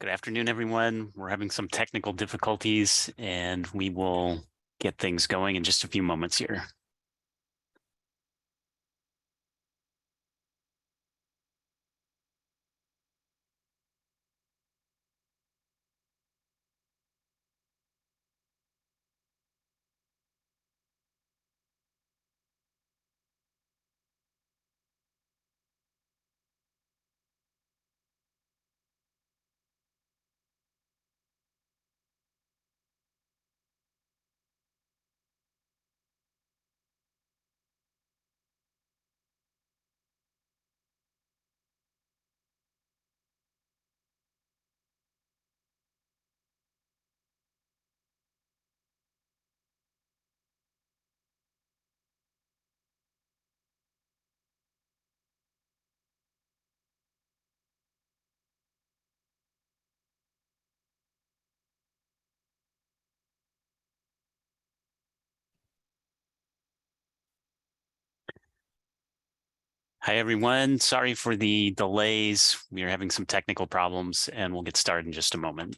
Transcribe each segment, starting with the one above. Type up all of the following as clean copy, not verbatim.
Good afternoon, everyone. We're having some technical difficulties, and we will get things going in just a few moments here. Hi, everyone. Sorry for the delays. We are having some technical problems, and we'll get started in just a moment.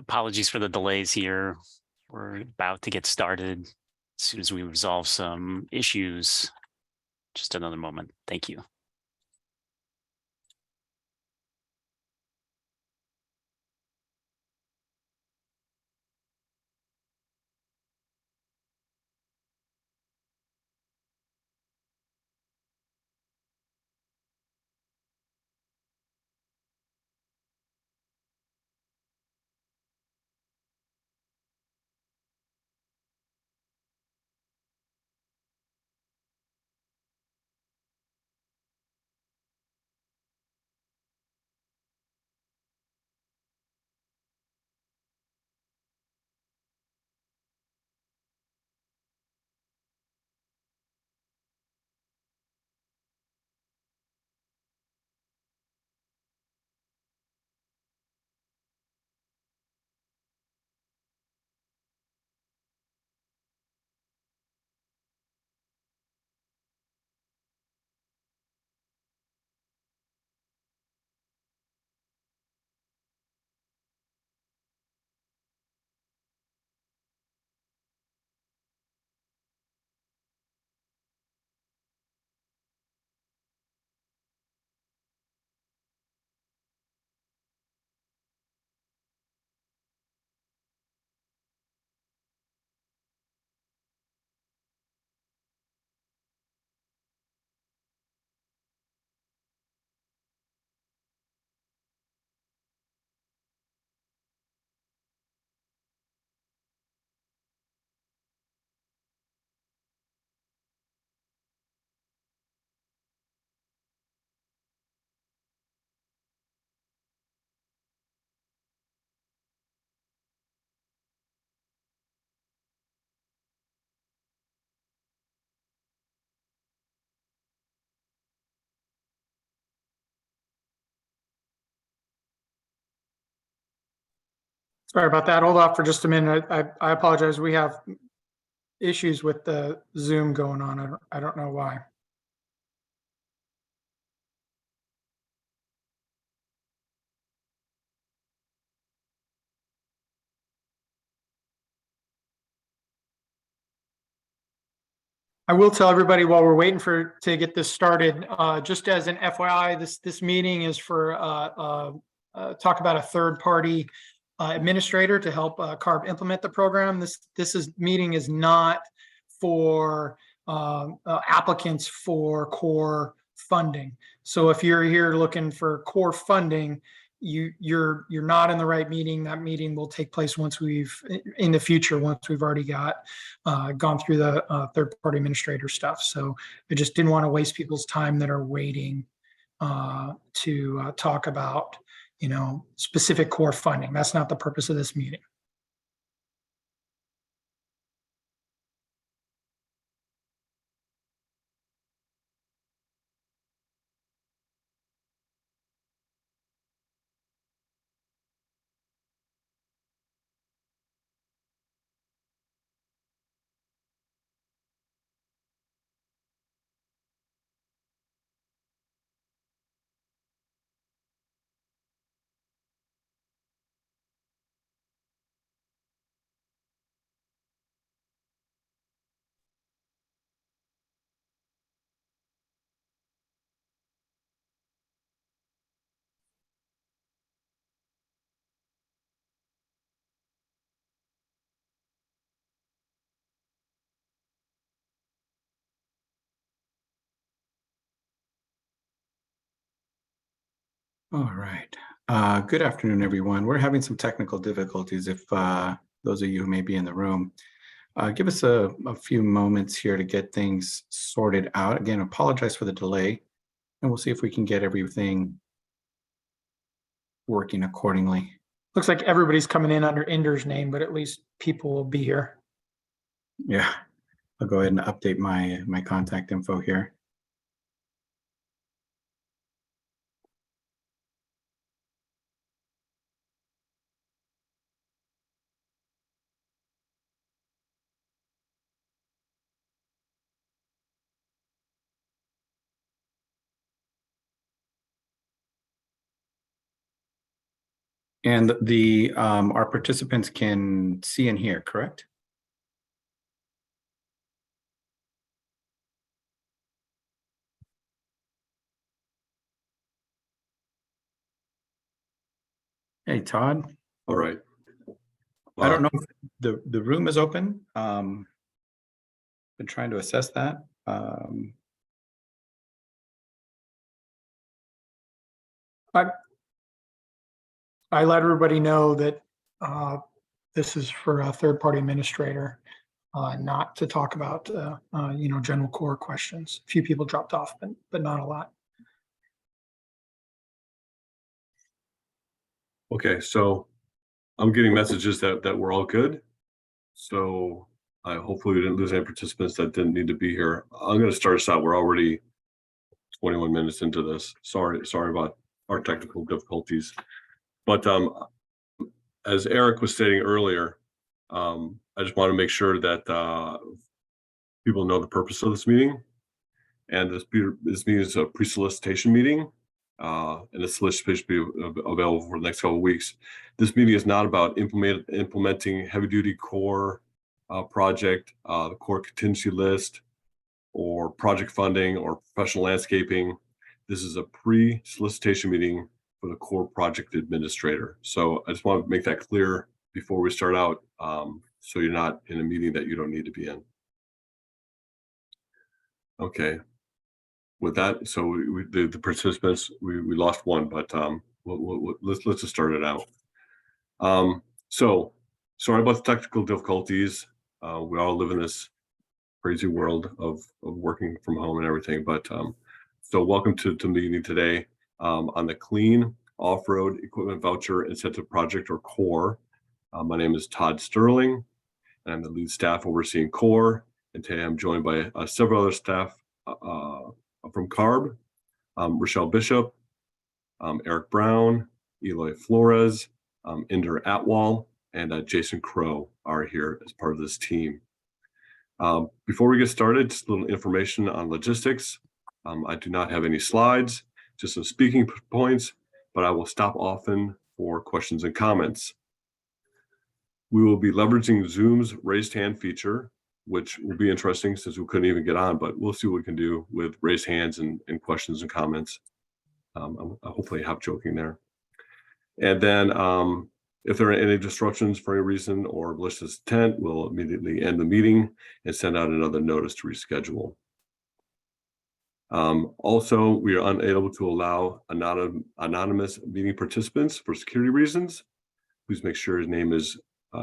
Apologies for the delays here. We're about to get started as soon as we resolve some issues. Just another moment. Thank you. Sorry about that. Hold off for just a minute. I apologize. We have issues with the Zoom going on. I don't know why. I will tell everybody while we're waiting to get this started, just as an FYI, this meeting is for talk about a third party administrator to help CARB implement the program. This meeting is not for applicants for core funding. So if you're here looking for core funding, you're not in the right meeting. That meeting will take place in the future once we've already gone through the third party administrator stuff. So I just didn't want to waste people's time that are waiting to talk about specific core funding. That's not the purpose of this meeting. All right. Good afternoon, everyone. We're having some technical difficulties. If those of you who may be in the room, give us a few moments here to get things sorted out. Again, apologize for the delay, and we'll see if we can get everything working accordingly. Looks like everybody's coming in under Inder's name, but at least people will be here. Yeah, I'll go ahead and update my contact info here. And our participants can see and hear, correct? Hey, Todd. All right. I don't know if the room is open. Been trying to assess that. I let everybody know that this is for a third party administrator, not to talk about general core questions. A few people dropped off, but not a lot. Okay, so I'm getting messages that we're all good. So hopefully we didn't lose any participants that didn't need to be here. I'm going to start us out. We're already 21 minutes into this. Sorry about our technical difficulties. But as Eric was stating earlier, I just want to make sure that people know the purpose of this meeting. And this meeting is a pre-solicitation meeting. And the solicitation will be available for the next couple of weeks. This meeting is not about implementing heavy-duty core project, the core contingency list, or project funding, or professional landscaping. This is a pre-solicitation meeting for the core project administrator. So I just want to make that clear before we start out, so you're not in a meeting that you don't need to be in. Okay. With that, so the participants, we lost one, but let's just start it out. So sorry about the technical difficulties. We all live in this crazy world of working from home and everything, but so welcome to the meeting today on the Clean Off-Road Equipment Voucher Incentive Project, or CORE. My name is Todd Sterling, and I'm the lead staff overseeing CORE, and today I'm joined by several other staff from CARB, Rochelle Bishop, Eric Brown, Eloy Flores, Inder Atwal, and Jason Crow are here as part of this team. Before we get started, just a little information on logistics. I do not have any slides, just some speaking points, but I will stop often for questions and comments. We will be leveraging Zoom's raised hand feature, which will be interesting since we couldn't even get on, but we'll see what we can do with raised hands and questions and comments. I'm hopefully half joking there. And then if there are any disruptions for any reason or malicious intent, we'll immediately end the meeting and send out another notice to reschedule. Also, we are unable to allow anonymous meeting participants for security reasons. Please make sure his name is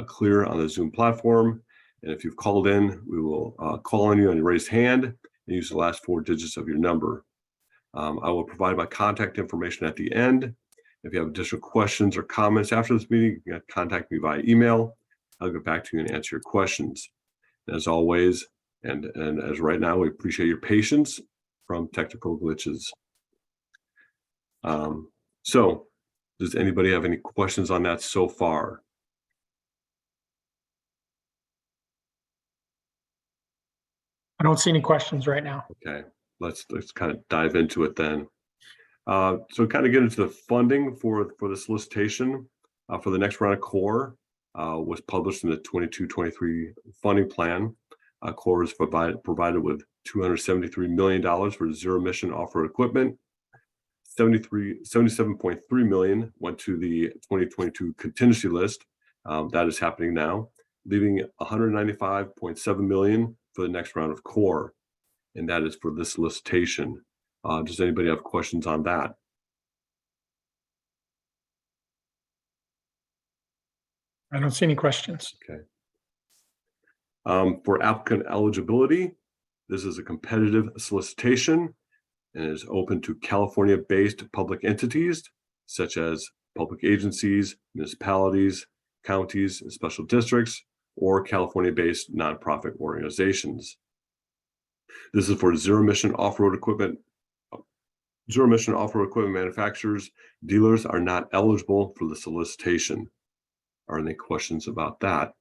clear on the Zoom platform. And if you've called in, we will call on you on your raised hand and use the last 4 digits of your number. I will provide my contact information at the end. If you have additional questions or comments after this meeting, you can contact me via email. I'll get back to you and answer your questions. As always, and as right now, we appreciate your patience from technical glitches. So does anybody have any questions on that so far? I don't see any questions right now. Okay, let's kind of dive into it then. So kind of get into the funding for the solicitation for the next round of CORE was published in the 22-23 funding plan. CORE is provided with $273 million for zero emission off-road equipment. 77.3 million went to the 2022 contingency list. That is happening now, leaving 195.7 million for the next round of CORE, and that is for this solicitation. Does anybody have questions on that? I don't see any questions. Okay. For applicant eligibility, this is a competitive solicitation and is open to California-based public entities such as public agencies, municipalities, counties, and special districts, or California-based nonprofit organizations. This is for zero emission off-road equipment. Zero emission off-road equipment manufacturers, dealers are not eligible for the solicitation. Are there any questions about that?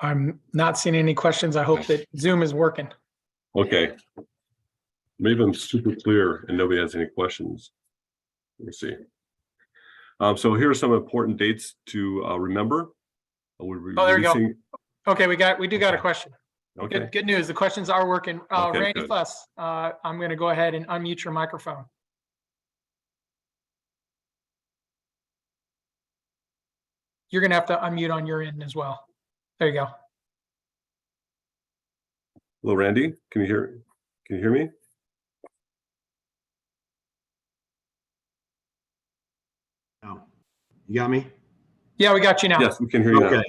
I'm not seeing any questions. I hope that Zoom is working. Okay. Maybe I'm super clear and nobody has any questions. Let me see. So here are some important dates to remember. Oh, there you go. Okay, we do got a question. Okay. Good news. The questions are working. Okay, Randy good. Fuss, I'm going to go ahead and unmute your microphone. You're going to have to unmute on your end as well. There you go. Hello, Randy. Can you hear me? No. You got me? Yeah, we got you now. Yes, we can hear you now. Okay.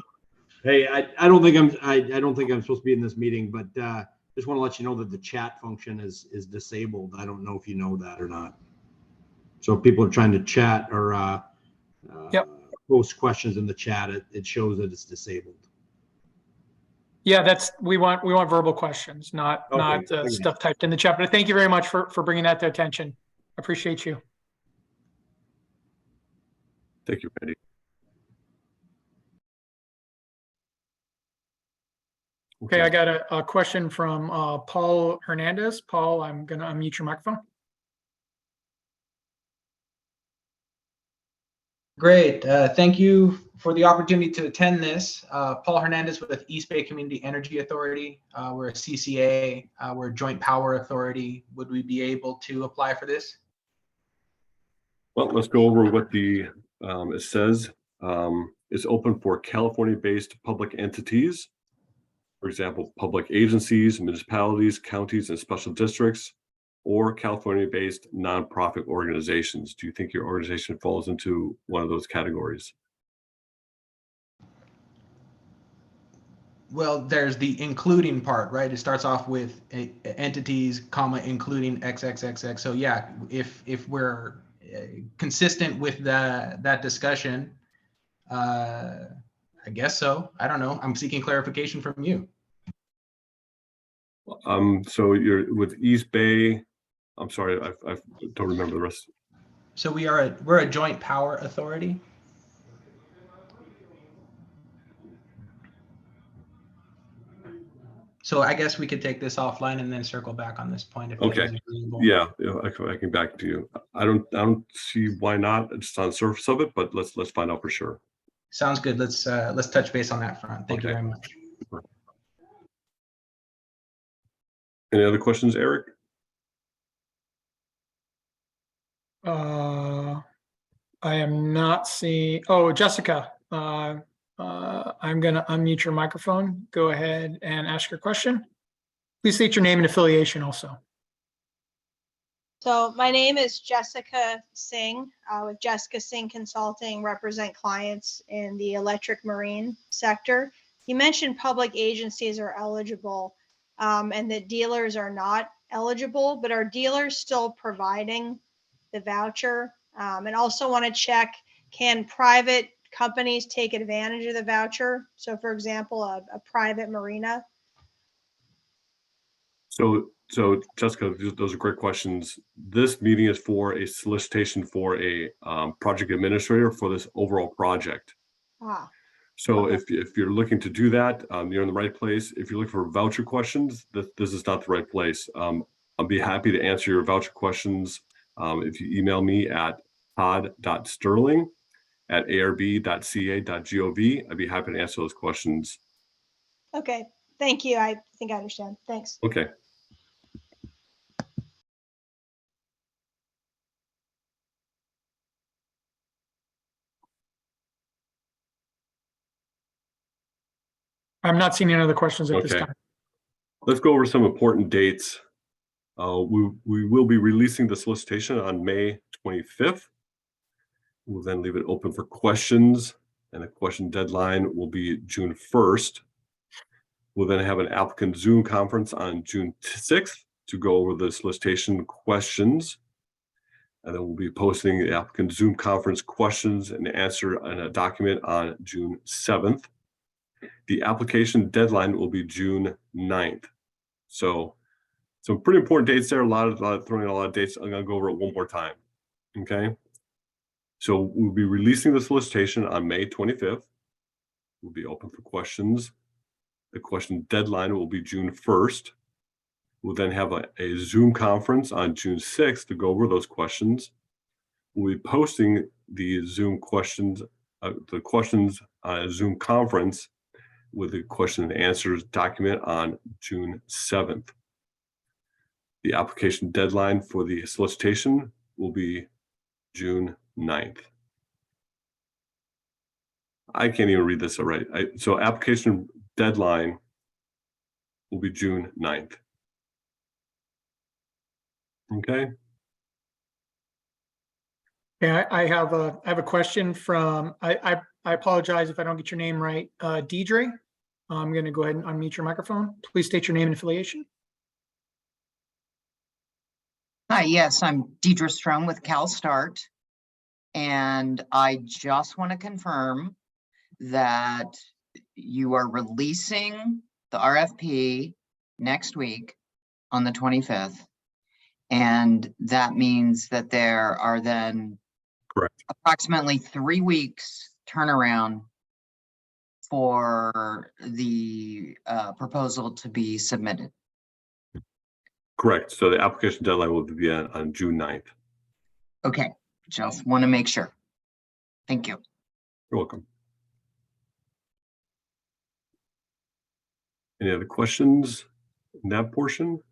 Hey, I don't think I'm supposed to be in this meeting, but just want to let you know that the chat function is disabled. I don't know if you know that or not. So if people are trying to chat or post questions in the chat, it shows that it's disabled. Yeah, we want verbal questions, not stuff typed in the chat. But thank you very much for bringing that to attention. Appreciate you. Thank you, Randy. Okay, I got a question from Paul Hernandez. Paul, I'm going to unmute your microphone. Great. Thank you for the opportunity to attend this. Paul Hernandez with East Bay Community Energy Authority. We're a CCA. We're a joint power authority. Would we be able to apply for this? Well, let's go over what it says. It's open for California-based public entities. For example, public agencies, municipalities, counties, and special districts, or California-based nonprofit organizations. Do you think your organization falls into one of those categories? Well, there's the including part, right? It starts off with entities, comma, including XXXX. So yeah, if we're consistent with that discussion, I guess so. I don't know. I'm seeking clarification from you. So you're with East Bay. I'm sorry, I don't remember the rest. So we're a joint power authority. So I guess we could take this offline and then circle back on this point if Okay. Debbie's agreeable. Yeah, I can back to you. I don't see why not. It's on the surface of it, but let's find out for sure. Sounds good. Let's touch base on that front. Thank you Okay. very much. Any other questions, Eric? I am not seeing, oh, Jessica, I'm gonna unmute your microphone. Go ahead and ask your question. Please state your name and affiliation also. So my name is Jessica Singh with Jessica Singh Consulting, represent clients in the electric marine sector. You mentioned public agencies are eligible and that dealers are not eligible, but are dealers still providing the voucher? And also want to check, can private companies take advantage of the voucher? So for example, a private marina. So Jessica, those are great questions. This meeting is for a solicitation for a project administrator for this overall project. So Okay. if you're looking to do that, you're in the right place. If you're looking for voucher questions, this is not the right place. I'll be happy to answer your voucher questions. If you email me at todd.sterling@arb.ca.gov, I'd be happy to answer those questions. Okay. Thank you. I think I understand. Thanks. Okay. I'm not seeing any other questions at this Okay. time. Let's go over some important dates. We will be releasing the solicitation on May 25th. We'll then leave it open for questions, and the question deadline will be June 1st. We'll then have an applicant Zoom conference on June 6th to go over the solicitation questions. And then we'll be posting the applicant Zoom conference questions and answer in a document on June 7th. The application deadline will be June 9th. So some pretty important dates there. Throwing in a lot of dates. I'm going to go over it one more time. Okay. So we'll be releasing the solicitation on May 25th. We'll be open for questions. The question deadline will be June 1st. We'll then have a Zoom conference on June 6th to go over those questions. We'll be posting the Zoom questions, on a Zoom conference with the question and answers document on June 7th. The application deadline for the solicitation will be June 9th. I can't even read this all right. So application deadline will be June 9th. Okay. Yeah, I have a question from, I apologize if I don't get your name right. Deidre, I'm going to go ahead and unmute your microphone. Please state your name and affiliation. Hi, yes, I'm Deidre Strohm with CalStart. And I just want to confirm that you are releasing the RFP next week on the 25th. And that means that there are then Correct. approximately 3 weeks turnaround for the proposal to be submitted. Correct. So the application deadline will be on June 9th. Okay, just want to make sure. Thank you. You're welcome. Any other questions in that portion?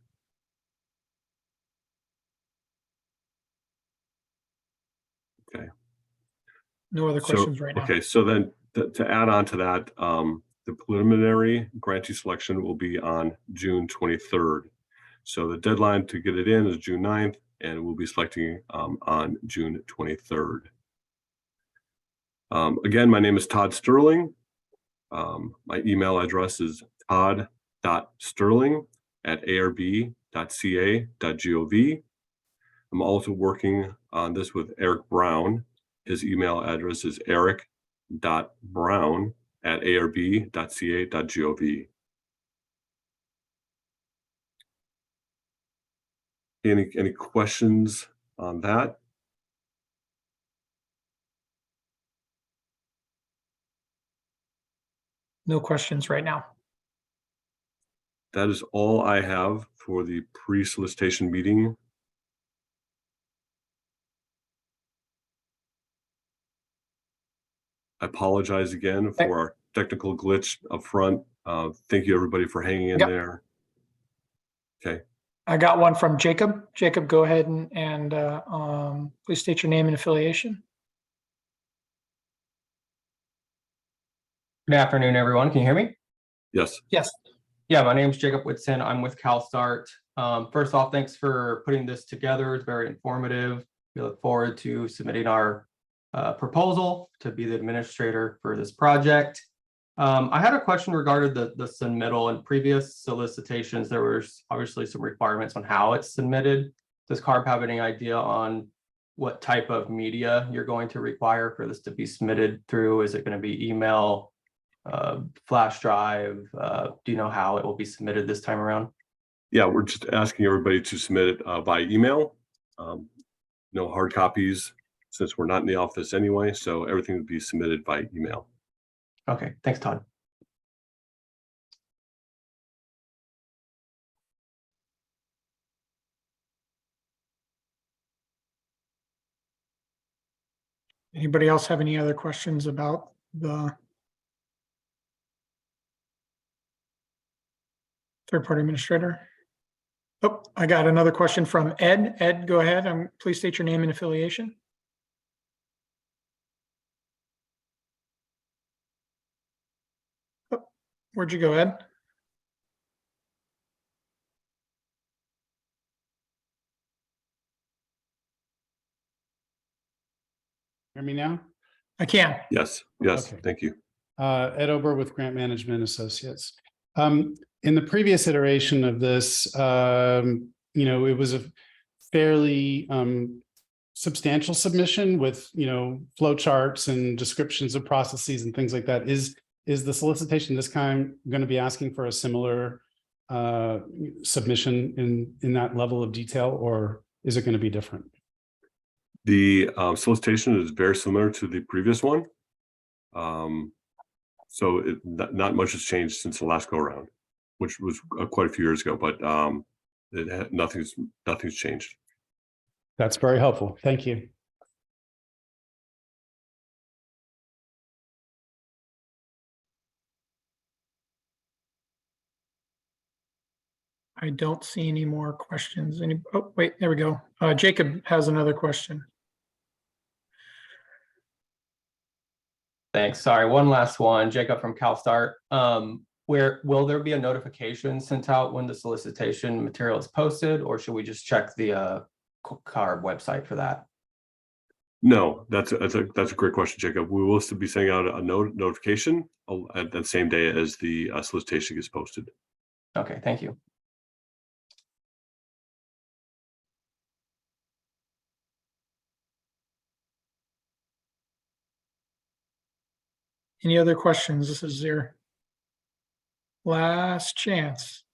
Okay. No other questions right now. Okay, so then to add on to that, the preliminary grantee selection will be on June 23rd. So the deadline to get it in is June 9th, and we'll be selecting on June 23rd. Again, my name is Todd Sterling. My email address is todd.sterling@arb.ca.gov. I'm also working on this with Eric Brown. His email address is eric.brown@arb.ca.gov. Any questions on that? No questions right now. That is all I have for the pre-solicitation meeting. I apologize again for our technical glitch up front. Thank you, everybody, for hanging in Yep. there. Okay. I got one from Jacob. Jacob, go ahead and please state your name and affiliation. Good afternoon, everyone. Can you hear me? Yes. Yes. Yeah, my name is Jacob Whitson. I'm with CalStart. First off, thanks for putting this together. It's very informative. We look forward to submitting our proposal to be the administrator for this project. I had a question regarding the submittal. In previous solicitations, there was obviously some requirements on how it's submitted. Does CARB have any idea on what type of media you're going to require for this to be submitted through? Is it going to be email, flash drive? Do you know how it will be submitted this time around? Yeah, we're just asking everybody to submit it by email. No hard copies, since we're not in the office anyway, so everything would be submitted by email. Okay, thanks, Todd. Anybody else have any other questions about the third-party administrator? Oh, I got another question from Ed. Ed, go ahead. Please state your name and affiliation. Oh, where'd you go, Ed? Hear me now? I can. Yes, yes, Okay. thank you. Ed Ober with Grant Management Associates. In the previous iteration of this, it was a fairly substantial submission with, flow charts and descriptions of processes and things like that. Is the solicitation this time going to be asking for a similar submission in that level of detail, or is it going to be different? The solicitation is very similar to the previous one. So not much has changed since the last go around, which was quite a few years ago, but nothing's changed. That's very helpful. Thank you. I don't see any more questions. Oh, wait, there we go. Jacob has another question. Thanks. Sorry, one last one. Jacob from CalStart. Where will there be a notification sent out when the solicitation material is posted, or should we just check the CARB website for that? No, that's a great question, Jacob. We will still be sending out a notification at that same day as the solicitation gets posted. Okay, thank you. Any other questions? This is your last chance,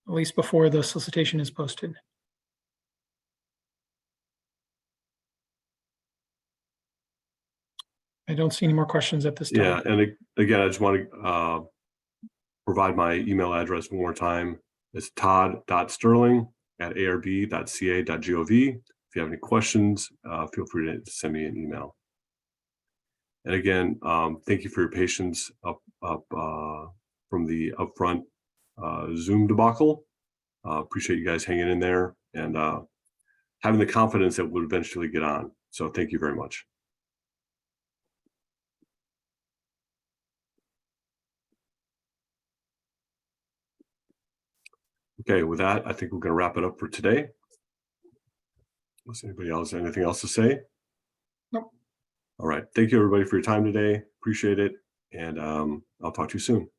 at least before the solicitation is posted. I don't see any more questions at this time. Yeah, and again, I just want to provide my email address one more time. It's todd.sterling@arb.ca.gov. If you have any questions, feel free to send me an email. And again, thank you for your patience up from the upfront Zoom debacle. Appreciate you guys hanging in there and having the confidence that we'll eventually get on. So thank you very much. Okay, with that, I think we're going to wrap it up for today. Unless anybody else has anything else to say? Nope. All right. Thank you, everybody, for your time today. Appreciate it. And I'll talk to you soon.